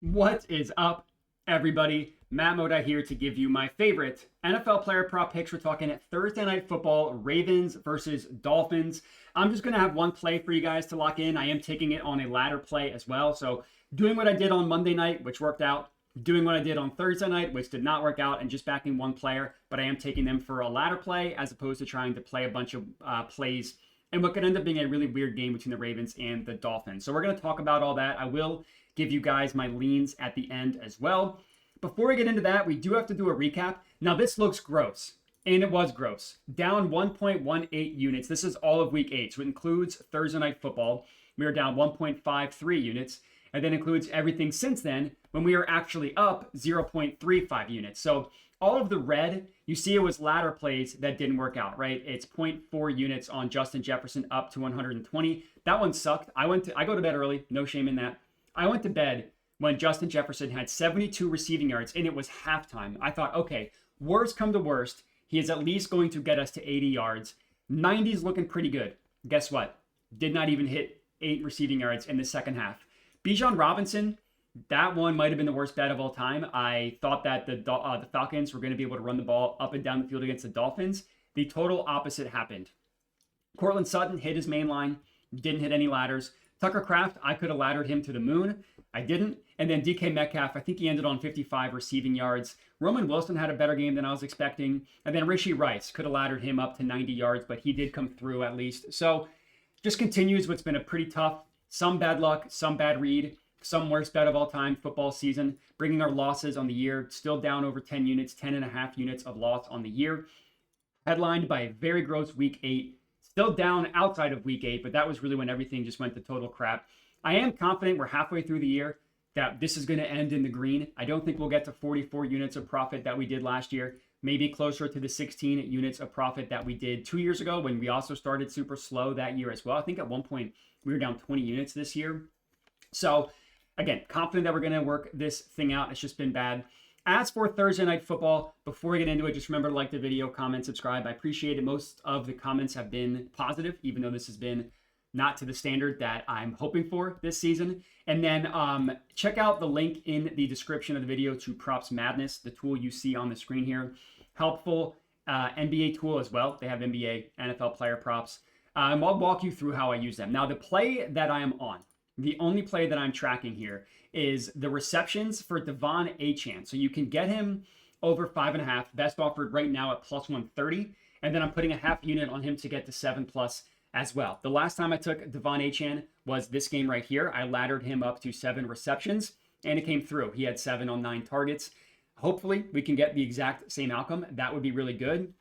What is up, everybody? Matt Moda here to give you my favorite NFL player prop picks. We're talking at Thursday Night Football, Ravens versus Dolphins. I'm just going to have one play for you guys to lock in. I am taking it on a ladder play as well. So doing what I did on Monday night, which worked out, doing what I did on Thursday night, which did not work out, and just backing one player, but I am taking them for a ladder play as opposed to trying to play a bunch of plays and what could end up being a really weird game between the Ravens and the Dolphins. So we're going to talk about all that. I will give you guys my leans at the end as well. Before we get into that, we do have to do a recap. Now, this looks gross, and it was gross. Down 1.18 units. This is all of week 8, so it includes Thursday Night Football. We are down 1.53 units, and then includes everything since then when we are actually up 0.35 units. So all of the red, you see it was ladder plays that didn't work out, right? It's zero point 0.4 units on Justin Jefferson up to 120. That one sucked. I go to bed early, no shame in that. I went to bed when Justin Jefferson had 72 receiving yards and it was halftime. I thought, okay, worst come to worst, he is at least going to get us to 80 yards. 90's looking pretty good. Guess what? Did not even hit 8 receiving yards in the second half. Bijan Robinson, that one might have been the worst bet of all time. I thought that the Falcons were going to be able to run the ball up and down the field against the Dolphins. The total opposite happened. Cortland Sutton hit his main line, didn't hit any ladders. Tucker Kraft, I could have laddered him to the moon. I didn't. And then DK Metcalf, I think he ended on 55 receiving yards. Roman Wilson had a better game than I was expecting. And then Rashee Rice could have laddered him up to 90 yards, but he did come through at least. So just continues what's been a pretty tough, some bad luck, some bad read, some worst bet of all time football season, bringing our losses on the year, still down over 10 units, 10.5 units of loss on the year. Headlined by a very gross week 8. Still down outside of week 8, but that was really when everything just went to total crap. I am confident we're halfway through the year that this is going to end in the green. I don't think we'll get to 44 units of profit that we did last year. Maybe closer to the 16 units of profit that we did 2 years ago when we also started super slow that year as well. I think at one point we were down 20 units this year. So again, confident that we're going to work this thing out. It's just been bad. As for Thursday Night Football, before we get into it, just remember to like the video, comment, subscribe. I appreciate it. Most of the comments have been positive, even though this has been not to the standard that I'm hoping for this season. And then check out the link in the description of the video to Props Madness, the tool you see on the screen here. Helpful NBA tool as well. They have NBA, NFL player props. And I'll walk you through how I use them. Now, the play that I am on, the only play that I'm tracking here is the receptions for Devon Achane. So you can get him over 5.5, best offered right now at plus 130. And then I'm putting a half unit on him to get to 7+ as well. The last time I took Devon Achane was this game right here. I laddered him up to 7 receptions and it came through. He had 7 on 9 targets. Hopefully we can get the exact same outcome. That would be really good.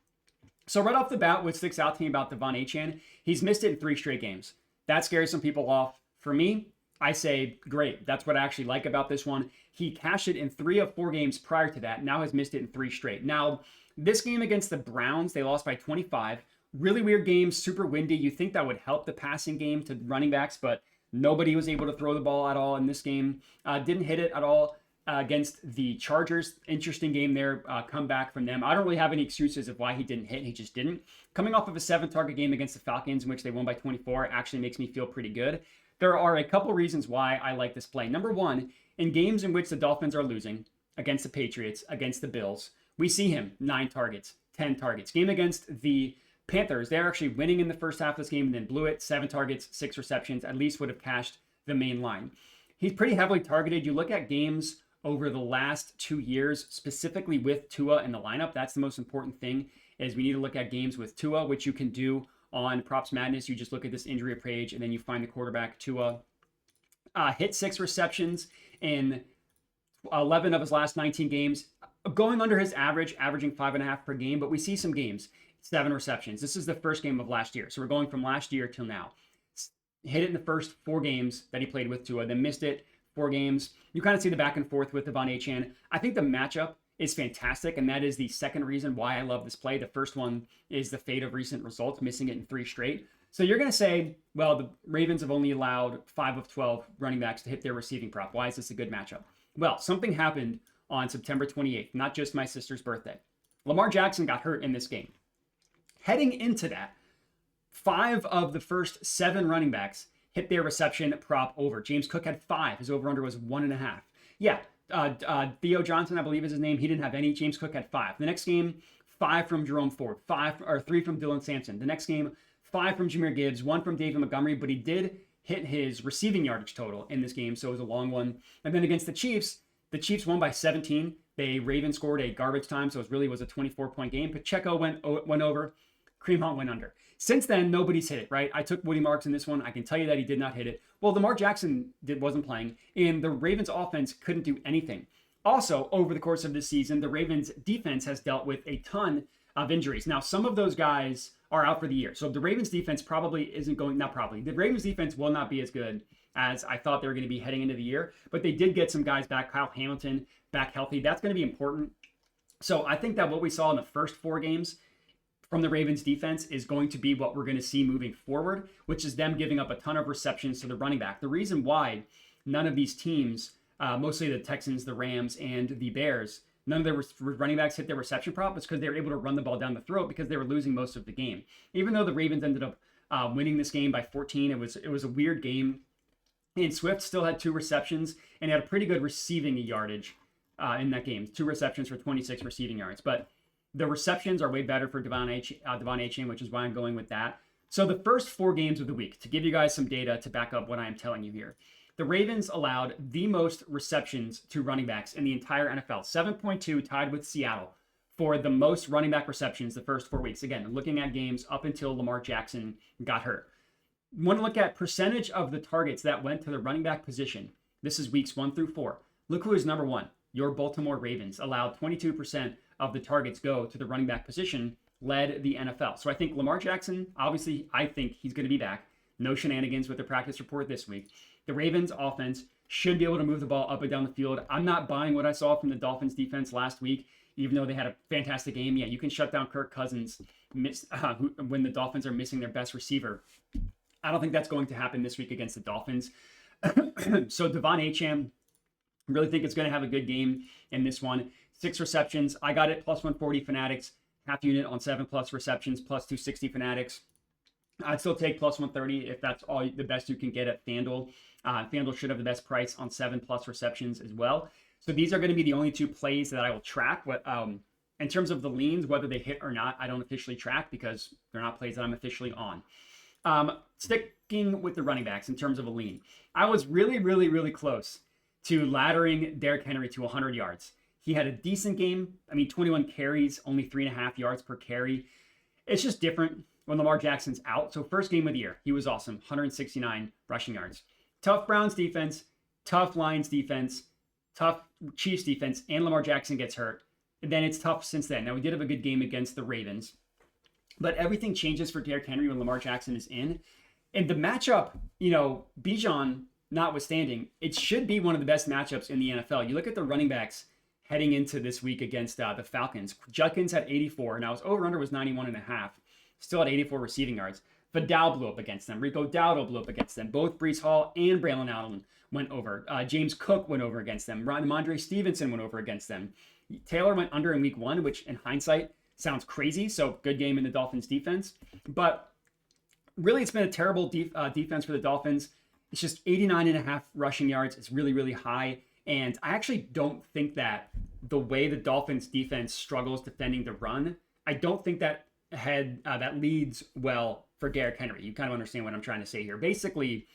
So right off the bat, what sticks out to me about Devon Achane, he's missed it in 3 straight games. That scares some people off. For me, I say, great. That's what I actually like about this one. He cashed it in 3 of 4 games prior to that. Now has missed it in 3 straight. Now, this game against the Browns, they lost by 25. Really weird game, super windy. You think that would help the passing game to running backs, but nobody was able to throw the ball at all in this game. Didn't hit it at all against the Chargers. Interesting game there, comeback from them. I don't really have any excuses of why he didn't hit. He just didn't. Coming off of a 7-target game against the Falcons in which they won by 24 actually makes me feel pretty good. There are a couple reasons why I like this play. Number one, in games in which the Dolphins are losing, against the Patriots, against the Bills, we see him 9 targets, 10 targets. Game against the Panthers, they're actually winning in the first half of this game and then blew it. 7 targets, 6 receptions, at least would have cashed the main line. He's pretty heavily targeted. You look at games over the last 2 years, specifically with Tua in the lineup. That's the most important thing, is we need to look at games with Tua, which you can do on Props Madness. You just look at this injury page and then you find the quarterback. Tua hit 6 receptions in 11 of his last 19 games, going under his average, averaging 5.5 per game. But we see some games, 7 receptions. This is the first game of last year. So we're going from last year till now. Hit it in the first 4 games that he played with Tua, then missed it 4 games. You kind of see the back and forth with Devon Achane. I think the matchup is fantastic, and that is the second reason why I love this play. The first one is the fate of recent results, missing it in 3 straight. So you're going to say, well, the Ravens have only allowed 5 of 12 running backs to hit their receiving prop. Why is this a good matchup? Well, something happened on September 28th, not just my sister's birthday. Lamar Jackson got hurt in this game. Heading into that, 5 of the first 7 running backs hit their reception prop over. James Cook had 5. His over-under was 1.5. Yeah, Theo Johnson, I believe is his name. He didn't have any. James Cook had 5. The next game, 5 from Jerome Ford, 3 from Dylan Sampson. The next game, 5 from Jahmyr Gibbs, 1 from David Montgomery, but he did hit his receiving yardage total in this game, so it was a long one. And then against the Chiefs won by 17. The Ravens scored a garbage time, so it really was a 24-point game. Pacheco went over. Kareem Hunt went under. Since then, nobody's hit it, right? I took Woody Marks in this one. I can tell you that he did not hit it. Well, Lamar Jackson wasn't playing, and the Ravens offense couldn't do anything. Also, over the course of this season, the Ravens defense has dealt with a ton of injuries. Now, some of those guys are out for the year. So the Ravens defense the Ravens defense will not be as good as I thought they were going to be heading into the year, but they did get some guys back. Kyle Hamilton back healthy. That's going to be important. So I think that what we saw in the first 4 games from the Ravens defense is going to be what we're going to see moving forward, which is them giving up a ton of receptions to the running back. The reason why none of these teams, mostly the Texans, the Rams, and the Bears, none of their running backs hit their reception prop is because they were able to run the ball down the throat because they were losing most of the game. Even though the Ravens ended up winning this game by 14, it was a weird game. And Swift still had 2 receptions and had a pretty good receiving yardage in that game. 2 receptions for 26 receiving yards. But the receptions are way better for Devon Achane, which is why I'm going with that. So the first 4 games of the week, to give you guys some data to back up what I am telling you here, the Ravens allowed the most receptions to running backs in the entire NFL. 7.2, tied with Seattle for the most running back receptions the first 4 weeks. Again, looking at games up until Lamar Jackson got hurt. Want to look at percentage of the targets that went to the running back position. This is weeks 1 through 4. Look who is number 1. Your Baltimore Ravens allowed 22% of the targets go to the running back position, led the NFL. So I think Lamar Jackson, obviously, I think he's going to be back. No shenanigans with the practice report this week. The Ravens offense should be able to move the ball up and down the field. I'm not buying what I saw from the Dolphins defense last week, even though they had a fantastic game. Yeah, you can shut down Kirk Cousins when the Dolphins are missing their best receiver. I don't think that's going to happen this week against the Dolphins. So Devon Achane, really think it's going to have a good game in this one. 6 receptions. I got it plus 140 Fanatics, half unit on 7+ receptions, plus 260 Fanatics. I'd still take plus 130 if that's all the best you can get at FanDuel. FanDuel should have the best price on 7+ receptions as well. So these are going to be the only 2 plays that I will track. In terms of the leans, whether they hit or not, I don't officially track because they're not plays that I'm officially on. Sticking with the running backs in terms of a lean, I was really, really, really close to laddering Derrick Henry to 100 yards. He had a decent game. 21 carries, only 3.5 yards per carry. It's just different when Lamar Jackson's out. So first game of the year, he was awesome. 169 rushing yards. Tough Browns defense, tough Lions defense, tough Chiefs defense, and Lamar Jackson gets hurt. And then it's tough since then. Now, we did have a good game against the Ravens. But everything changes for Derrick Henry when Lamar Jackson is in. And the matchup, Bijan notwithstanding, it should be one of the best matchups in the NFL. You look at the running backs heading into this week against the Falcons. Judkins had 84. Now his over-under was 91.5. Still had 84 receiving yards. Vidal blew up against them. Rico Dowdle blew up against them. Both Breece Hall and Braylon Allen went over. James Cook went over against them. Ramondre Stevenson went over against them. Taylor went under in week 1, which in hindsight sounds crazy. So good game in the Dolphins defense. But really, it's been a terrible defense for the Dolphins. It's just 89.5 rushing yards. It's really, really high. And I actually don't think that the way the Dolphins defense struggles defending the run, I don't think that that leads well for Derrick Henry. You kind of understand what I'm trying to say here. Basically,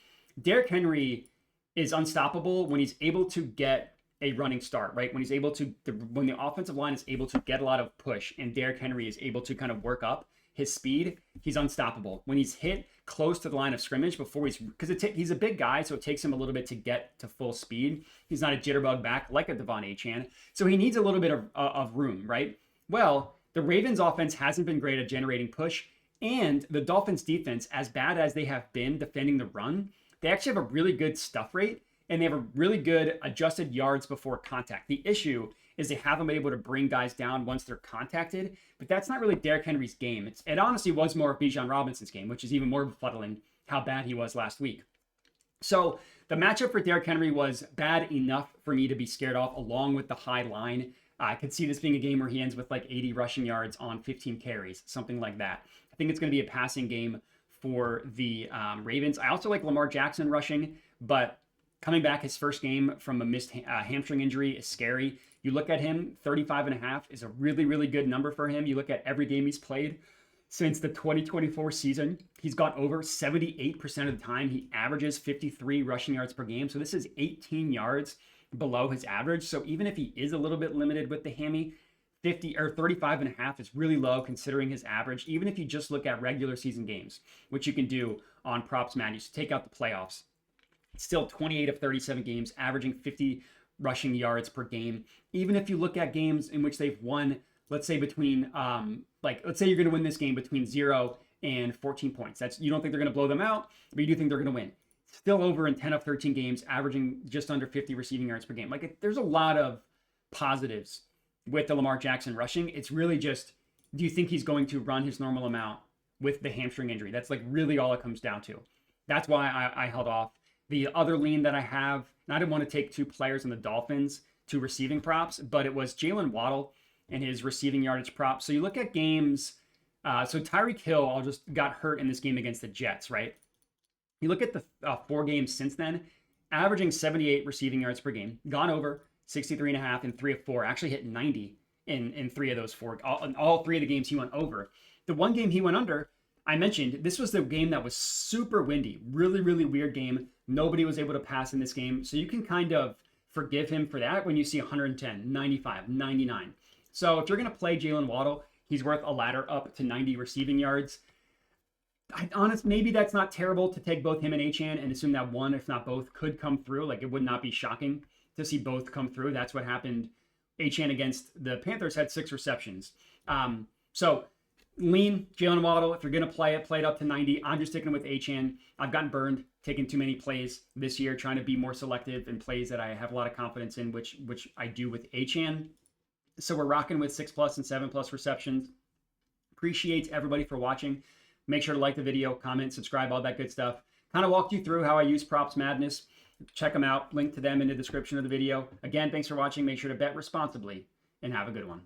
Derrick Henry is unstoppable when he's able to get a running start, right? When he's able to, when the offensive line is able to get a lot of push and Derrick Henry is able to kind of work up his speed, he's unstoppable. When he's hit close to the line of scrimmage he's a big guy, so it takes him a little bit to get to full speed. He's not a jitterbug back like a Devon Achane, so he needs a little bit of room, right? Well, the Ravens offense hasn't been great at generating push, and the Dolphins defense, as bad as they have been defending the run, they actually have a really good stuff rate, and they have a really good adjusted yards before contact. The issue is they haven't been able to bring guys down once they're contacted, but that's not really Derrick Henry's game. It honestly was more of Bijan Robinson's game, which is even more befuddling how bad he was last week. So the matchup for Derrick Henry was bad enough for me to be scared off, along with the high line. I could see this being a game where he ends with like 80 rushing yards on 15 carries, something like that. I think it's going to be a passing game for the Ravens. I also like Lamar Jackson rushing, but Coming back his first game from a missed hamstring injury is scary. You look at him, 35.5 is a really, really good number for him. You look at every game he's played since the 2024 season, he's gone over 78% of the time. He averages 53 rushing yards per game. So this is 18 yards below his average. So even if he is a little bit limited with the hammy, 50 or 35.5 is really low considering his average. Even if you just look at regular season games, which you can do on Props Madness, take out the playoffs, still 28 of 37 games, averaging 50 rushing yards per game. Even if you look at games in which they've won, let's say between, let's say you're going to win this game between 0 and 14 points. You don't think they're going to blow them out, but you do think they're going to win. Still over in 10 of 13 games, averaging just under 50 receiving yards per game. There's a lot of positives with the Lamar Jackson rushing. It's really just, do you think he's going to run his normal amount with the hamstring injury? That's really all it comes down to. That's why I held off. The other lean that I have, and I didn't want to take two players in the Dolphins, two receiving props, but it was Jalen Waddle and his receiving yardage prop. So you look at games, so Tyreek Hill just got hurt in this game against the Jets, right? You look at the 4 games since then, averaging 78 receiving yards per game, gone over 63.5 in 3 of 4, actually hit 90 in 3 of those 4. All 3 of the games he went over. The one game he went under, I mentioned, this was the game that was super windy, really, really weird game. Nobody was able to pass in this game. So you can kind of forgive him for that when you see 110, 95, 99. So if you're going to play Jalen Waddle, he's worth a ladder up to 90 receiving yards. Maybe that's not terrible to take both him and Achane and assume that one, if not both, could come through. It would not be shocking to see both come through. That's what happened. Achane against the Panthers had 6 receptions. So lean Jalen Waddle. If you're going to play it up to 90. I'm just sticking with Achane. I've gotten burned taking too many plays this year, trying to be more selective in plays that I have a lot of confidence in, which I do with Achane. So we're rocking with 6+ and 7+ receptions. Appreciate everybody for watching. Make sure to like the video, comment, subscribe, all that good stuff. Kind of walked you through how I use Props Madness. Check them out. Link to them in the description of the video. Again, thanks for watching. Make sure to bet responsibly and have a good one.